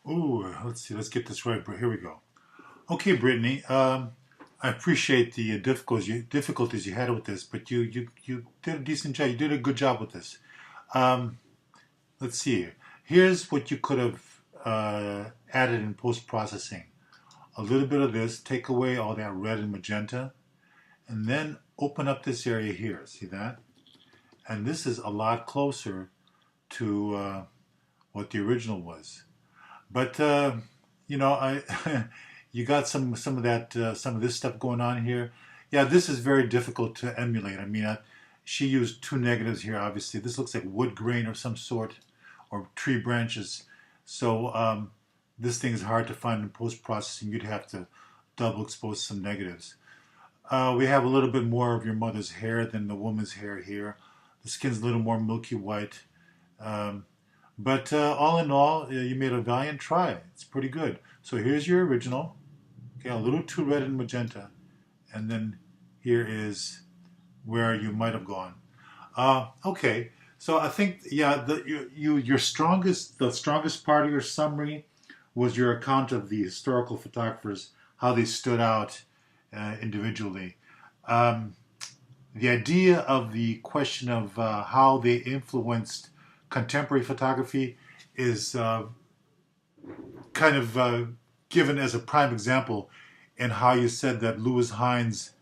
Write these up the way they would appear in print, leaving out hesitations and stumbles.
Ooh, let's see. Let's get this right. Here we go. Okay, Brittany. I appreciate the difficulties you had with this, but you did a decent job. You did a good job with this. Um, let's see here. Here's what you could have added in post processing. A little bit of this. Take away all that red and magenta, and then open up this area here. See that? And this is a lot closer to what the original was. But I you got some of that some of this stuff going on here. Yeah, this is very difficult to emulate. I mean, she used two negatives here. Obviously, this looks like wood grain of some sort, or tree branches. So this thing is hard to find in post processing. You'd have to double expose some negatives. We have a little bit more of your mother's hair than the woman's hair here. The skin's a little more milky white. Um, but all in all, you made a valiant try. It's pretty good. So here's your original. Okay, a little too red and magenta. And then here is where you might have gone. Okay, so I think, yeah, the strongest part of your summary was your account of the historical photographers, how they stood out individually. Um, the idea of the question of how they influenced contemporary photography is kind of given as a prime example in how you said that Lewis Hines,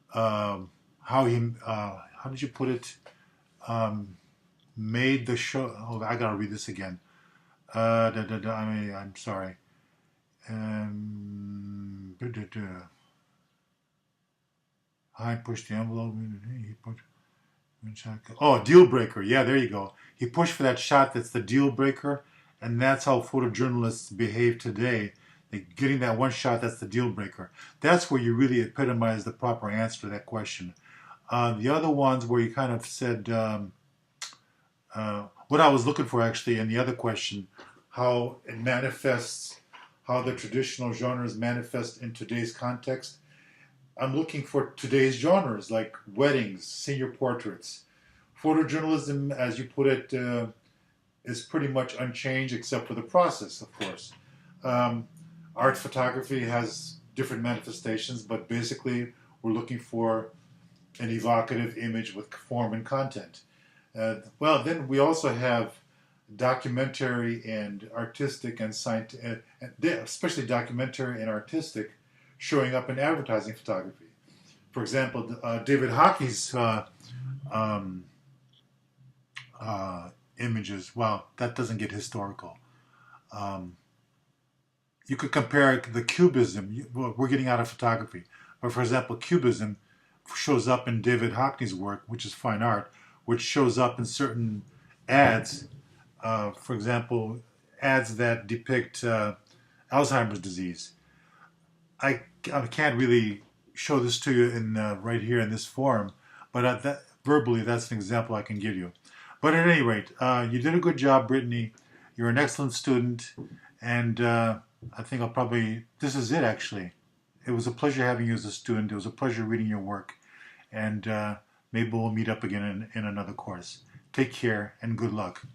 how did you put it, made the show. Oh, I gotta read this again. I'm sorry. Duh, duh, duh. I pushed the envelope. He pushed. Oh, deal breaker. Yeah, there you go. He pushed for that shot that's the deal breaker, and that's how photojournalists behave today. They're getting that one shot that's the deal breaker. That's where you really epitomize the proper answer to that question. The other ones where you kind of said what I was looking for actually in the other question, how it manifests, how the traditional genres manifest in today's context. I'm looking for today's genres like weddings, senior portraits. Photojournalism, as you put it, is pretty much unchanged except for the process, of course. Um, Art photography has different manifestations, but basically we're looking for an evocative image with form and content. Well, then we also have documentary and artistic and scientific, especially documentary and artistic, showing up in advertising photography. For example, David Hockey's um, images. Well, that doesn't get historical. Um, you could compare the cubism. We're getting out of photography, but for example, cubism shows up in David Hockney's work, which is fine art, which shows up in certain ads. For example, ads that depict Alzheimer's disease. I can't really show this to you in right here in this forum, but verbally, that's an example I can give you. But at any rate, you did a good job, Brittany. You're an excellent student, and I think this is it actually. It was a pleasure having you as a student. It was a pleasure reading your work, and maybe we'll meet up again in another course. Take care and good luck.